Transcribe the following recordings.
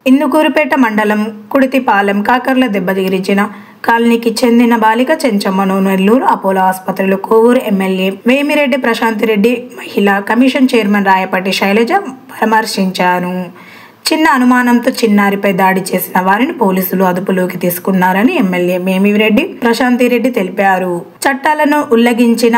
ఇందుకూరుపేట మండలం కుడితిపాలెం కాకర్ల దెబ్బతీసిన కాలనీకి చెందిన బాలిక చెంచమ్మను నెల్లూరు అపోలో ఆసుపత్రిలో కోవూరు ఎమ్మెల్యే వేమిరెడ్డి ప్రశాంత్ రెడ్డి మహిళా కమిషన్ చైర్మన్ రాయపాటి శైలజ పరామర్శించారు. చిన్న అనుమానంతో చిన్నారిపై దాడి చేసిన వారిని పోలీసులు అదుపులోకి తీసుకున్నారని ఎమ్మెల్యే వేమిరెడ్డి ప్రశాంత్ రెడ్డి తెలిపారు. చట్టాలను ఉల్లంఘించిన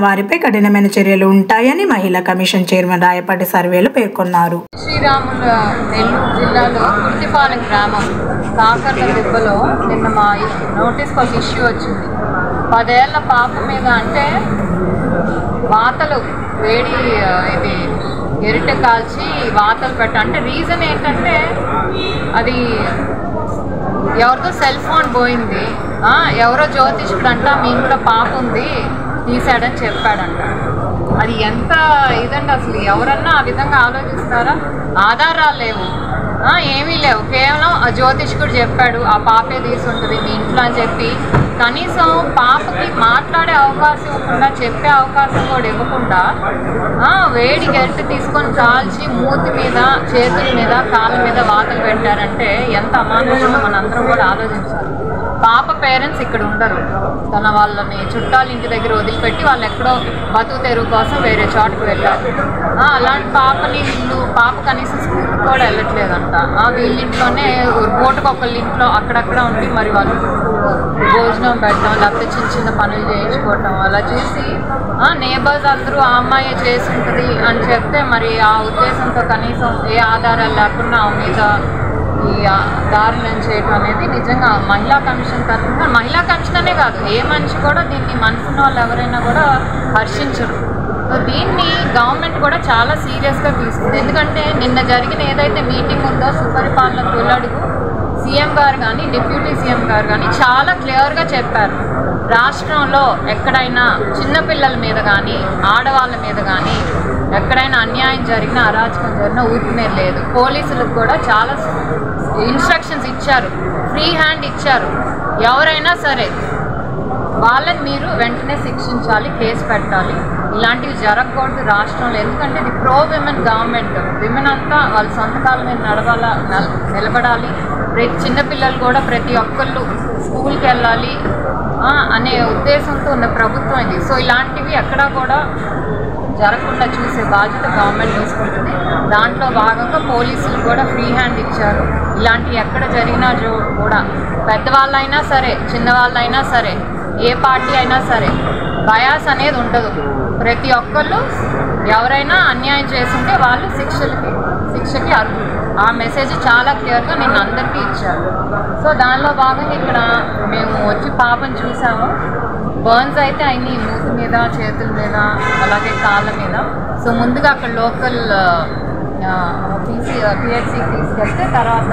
వారిపై కఠినమైన చర్యలు ఉంటాయని మహిళా కమిషన్ చైర్మన్ రాయపాటి సర్వేలో పేర్కొన్నారు. శ్రీరాముల నెల్లూరు జిల్లాలో కుర్తిపాలెం గ్రామం కాకర్ల దెబ్బలో నిన్న మా నోటీస్కి ఒక ఇష్యూ వచ్చింది. 10 ఏళ్ల పాప మీద అంటే వాతలు వేడి ఇది ఎరిట కాల్చి వాతలు అంటే రీజన్ ఏంటంటే అది ఎవరితో సెల్ ఫోన్ పోయింది, ఎవరో జ్యోతిష్కుడు అంట మీ ఇంట్లో పాప ఉంది తీసాడని చెప్పాడంట. అది ఎంత ఇదండి, అసలు ఎవరన్నా ఆ విధంగా ఆలోచిస్తారా? ఆధారాలు లేవు, ఏమీ లేవు, కేవలం ఆ జ్యోతిష్కుడు చెప్పాడు ఆ పాపే తీసుంటుంది మీ ఇంట్లో అని చెప్పి కనీసం పాపకి మాట్లాడే అవకాశం ఇవ్వకుండా చెప్పే అవకాశం కూడా ఇవ్వకుండా వేడి గట్టి తీసుకొని కాల్చి మూతి మీద చేతుల మీద కాళ్ళ మీద వాతలు పెట్టారంటే ఎంత అమానుషంగా మనందరం కూడా ఆలోచించాలి. పాప పేరెంట్స్ ఇక్కడ ఉండరు, తన వాళ్ళని చుట్టాల ఇంటి దగ్గర వదిలిపెట్టి వాళ్ళు ఎక్కడో బతుకు తెరువు కోసం వేరే చోటుకు వెళ్ళారు. అలాంటి పాప కనీసం స్కూల్కి కూడా వెళ్ళట్లేదంట. వీళ్ళింట్లోనే పూటకొకళ్ళ ఇంట్లో అక్కడక్కడ ఉండి మరి వాళ్ళు భోజనం పెట్టడం లేకపోతే చిన్న పనులు చేయించుకోవటం అలా చూసి నేబర్స్ అందరూ ఆ అమ్మాయి చేసి ఉంటుంది అని చెప్తే మరి ఆ ఉద్దేశంతో కనీసం ఏ ఆధారాలు లేకుండా ఆ మీద ఈ దారుణం చేయడం అనేది నిజంగా మహిళా కమిషన్ తరఫున, మహిళా కమిషన్ అనే కాదు ఏ మనిషి కూడా దీన్ని మనసున్న వాళ్ళు ఎవరైనా కూడా హర్షించరు. సో దీన్ని గవర్నమెంట్ కూడా చాలా సీరియస్గా తీసుకుంది. ఎందుకంటే నిన్న జరిగిన ఏదైతే మీటింగ్ ఉందో సుపరిపాలన తొలడుగు సీఎం గారు కానీ డిప్యూటీ సీఎం గారు కానీ చాలా క్లియర్గా చెప్పారు, రాష్ట్రంలో ఎక్కడైనా చిన్నపిల్లల మీద కానీ ఆడవాళ్ళ మీద కానీ ఎక్కడైనా అన్యాయం జరిగినా అరాచకం జరిగినా ఊరికనే లేదు. పోలీసులకు కూడా చాలా ఇన్స్ట్రక్షన్స్ ఇచ్చారు, ఫ్రీ హ్యాండ్ ఇచ్చారు. ఎవరైనా సరే వాళ్ళని మీరు వెంటనే శిక్షించాలి, కేసు పెట్టాలి, ఇలాంటివి జరగకూడదు రాష్ట్రంలో. ఎందుకంటే ఇది ప్రో విమెన్ గవర్నమెంట్, విమెన్ అంతా వాళ్ళ సొంత కాళ్ళ మీద నిలబడాలి. చిన్నపిల్లలు కూడా ప్రతి ఒక్కళ్ళు స్కూల్కి వెళ్ళాలి అనే ఉద్దేశంతో ఉన్న ప్రభుత్వం ఇది. సో ఇలాంటివి ఎక్కడా కూడా జరగకుండా చూసే బాధ్యత గవర్నమెంట్ తీసుకుంటుంది. దాంట్లో భాగంగా పోలీసులు కూడా ఫ్రీ హ్యాండ్ ఇచ్చారు. ఇలాంటివి ఎక్కడ జరిగినా కూడా పెద్దవాళ్ళైనా సరే చిన్నవాళ్ళైనా సరే ఏ పార్టీ అయినా సరే బయాస్ అనేది ఉండదు. ప్రతి ఒక్కళ్ళు ఎవరైనా అన్యాయం చేస్తుంటే వాళ్ళు శిక్షకి అర్హులు. ఆ మెసేజ్ చాలా క్లియర్గా నిన్న అందరికీ ఇచ్చారు. సో దానిలో భాగంగా ఇక్కడ మేము వచ్చి పాపను చూసాము. బర్న్స్ అయితే అయినాయి మూతి మీద చేతుల మీద అలాగే కాళ్ళ మీద. సో ముందుగా అక్కడ లోకల్ పిహెచ్సికి తీసుకెళ్తే తర్వాత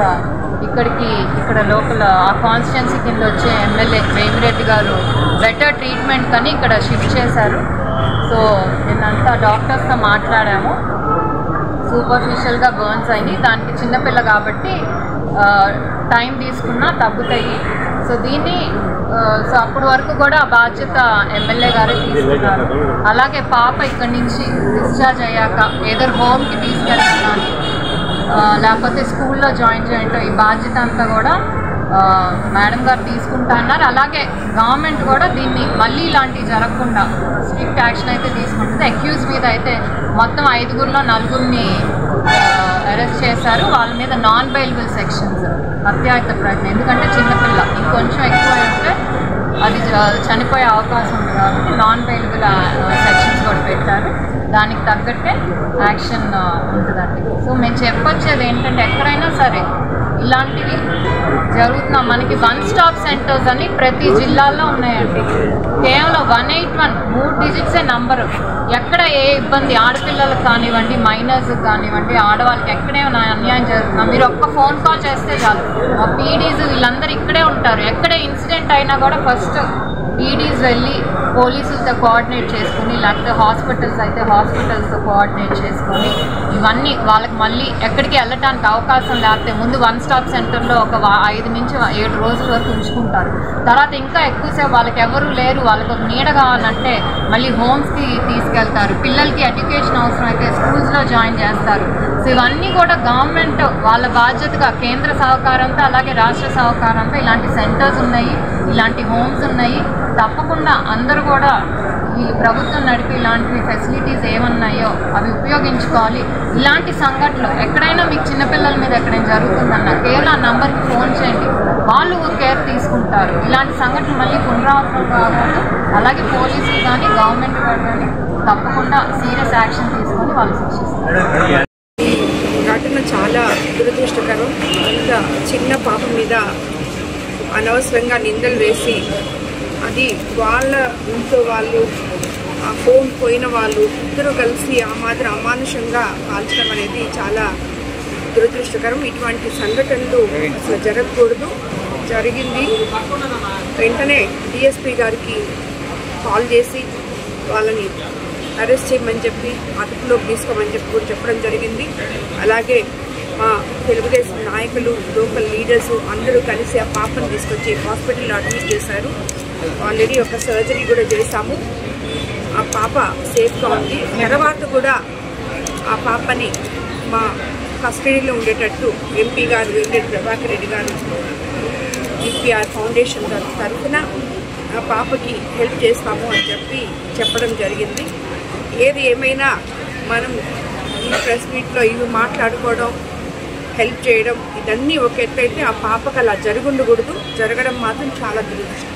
ఇక్కడ లోకల్ ఆ కాన్స్టిట్యున్సీ కింద వచ్చే ఎమ్మెల్యే వేమిరెడ్డి గారు బెటర్ ట్రీట్మెంట్ కానీ ఇక్కడ షిఫ్ట్ చేశారు. సో నిన్నంతా డాక్టర్స్తో మాట్లాడాము. సూపర్ఫిషియల్గా బర్న్స్ అయినాయి, దానికి చిన్నపిల్ల కాబట్టి టైం తీసుకున్నా తగ్గుతాయి. సో దీన్ని అప్పటి వరకు కూడా ఆ బాధ్యత ఎమ్మెల్యే గారే తీసుకున్నారు. అలాగే పాప ఇక్కడి నుంచి డిశ్చార్జ్ అయ్యాక ఏదో హోమ్కి తీసుకెళ్ళడం కానీ లేకపోతే స్కూల్లో జాయిన్ చేయడం ఈ బాధ్యత అంతా కూడా మేడం గారు తీసుకుంటా అన్నారు. అలాగే గవర్నమెంట్ కూడా దీన్ని మళ్ళీ ఇలాంటివి జరగకుండా స్ట్రిక్ట్ యాక్షన్ అయితే తీసుకుంటుంది. అక్యూజ్ మీద అయితే మొత్తం 5గురిలో 4గురిని అరెస్ట్ చేశారు. వాళ్ళ మీద నాన్ బెయిలబుల్ సెక్షన్స్ హత్యాయత్న ప్రయత్నం, ఎందుకంటే చిన్నపిల్ల ఇంకొంచెం ఎక్కువ అయితే అది చనిపోయే అవకాశం ఉంది కాబట్టి నాన్ బెయిలబుల్ సెక్షన్స్ కూడా పెట్టారు. దానికి తగ్గట్టే యాక్షన్ ఉంటుందండి. సో మేము చెప్పొచ్చేది ఏంటంటే ఎక్కడైనా సరే ఇలాంటివి జరుగుతున్నాం. మనకి 1 స్టాప్ సెంటర్స్ అని ప్రతి జిల్లాలో ఉన్నాయండి. కేవలం 181 3 డిజిట్సే నంబరు. ఎక్కడ ఏ ఇబ్బంది ఆడపిల్లలకు కానివ్వండి, మైనర్స్కి కానివ్వండి, ఆడవాళ్ళకి ఎక్కడే అన్యాయం జరుగుతున్నా మీరు ఒక్క ఫోన్ కాల్ చేస్తే చాలు. మా పీడీస్ వీళ్ళందరూ ఇక్కడే ఉంటారు. ఎక్కడే ఇన్సిడెంట్ అయినా కూడా ఫస్ట్ పీడీస్ వెళ్ళి పోలీసులతో కోఆర్డినేట్ చేసుకుని, లేకపోతే హాస్పిటల్స్ అయితే హాస్పిటల్స్తో కోఆర్డినేట్ చేసుకొని ఇవన్నీ వాళ్ళకి మళ్ళీ ఎక్కడికి వెళ్ళటానికి అవకాశం లేకపోతే ముందు 1 స్టాప్ సెంటర్లో ఒక 5 నుంచి 7 రోజుల వరకు ఉంచుకుంటారు. తర్వాత ఇంకా ఎక్కువసేపు వాళ్ళకి ఎవరు లేరు, వాళ్ళకి ఒక నీడ కావాలంటే మళ్ళీ హోమ్స్కి తీసుకెళ్తారు. పిల్లలకి ఎడ్యుకేషన్ అవసరం అయితే స్కూల్స్లో జాయిన్ చేస్తారు. సో ఇవన్నీ కూడా గవర్నమెంట్ వాళ్ళ బాధ్యతగా కేంద్ర సహకారంతో అలాగే రాష్ట్ర సహకారంతో ఇలాంటి సెంటర్స్ ఉన్నాయి, ఇలాంటి హోమ్స్ ఉన్నాయి. తప్పకుండా అందరూ కూడా ఈ ప్రభుత్వం నడిపి ఇలాంటి ఫెసిలిటీస్ ఏమన్నాయో అవి ఉపయోగించుకోవాలి. ఇలాంటి సంఘటనలు ఎక్కడైనా మీకు చిన్నపిల్లల మీద ఎక్కడైనా జరుగుతుందన్న కేవలం ఆ నంబర్కి ఫోన్ చేయండి, వాళ్ళు కేర్ తీసుకుంటారు. ఇలాంటి సంఘటనలు మళ్ళీ పునరావృతం కాకుండా అలాగే పోలీసులు కానీ గవర్నమెంట్ కానీ తప్పకుండా సీరియస్ యాక్షన్ తీసుకొని వాళ్ళు శిక్షిస్తారు. ఘటన చాలా దురదృష్టకరం. అంత చిన్న పాప మీద అనవసరంగా నిందలు వేసి అది వాళ్ళ ఇంట్లో వాళ్ళు, ఆ ఫోన్ పోయిన వాళ్ళు ఇద్దరు కలిసి ఆ మాత్రం అమానుషంగా కాల్చడం అనేది చాలా దురదృష్టకరం. ఇటువంటి సంఘటనలు అసలు జరగకూడదు. జరిగింది వెంటనే డిఎస్పీ గారికి కాల్ చేసి వాళ్ళని అరెస్ట్ చేయమని చెప్పి అదుపులోకి తీసుకోమని చెప్పి కూడా చెప్పడం జరిగింది. అలాగే మా తెలుగుదేశం నాయకులు, లోకల్ లీడర్స్ అందరూ కలిసి ఆ పాపను తీసుకొచ్చి హాస్పిటల్లో అడ్మిట్ చేశారు. ఆల్రెడీ ఒక సర్జరీ కూడా చేశాము. ఆ పాప సేఫ్గా ఉంది. తర్వాత కూడా ఆ పాపని మా కస్టడీలో ఉండేటట్టు ఎంపీ గారు వెంకట ప్రభాకర్ రెడ్డి గారు యూపీఆర్ ఫౌండేషన్ తరఫున ఆ పాపకి హెల్ప్ చేస్తాము అని చెప్పడం జరిగింది. ఏది ఏమైనా మనం ఈ ప్రెస్ మీట్లో ఇవి మాట్లాడుకోవడం, హెల్ప్ చేయడం ఇదన్నీ ఒక ఎత్తు అయితే ఆ పాపకు అలా జరగకూడదు. జరగడం మాత్రం చాలా దురదృష్టకరం.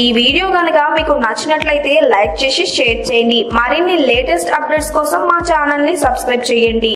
ఈ వీడియో కనుక మీకు నచ్చినట్లయితే లైక్ చేసి షేర్ చేయండి. మరిన్ని లేటెస్ట్ అప్డేట్స్ కోసం మా ఛానల్ ని సబ్స్క్రైబ్ చేయండి.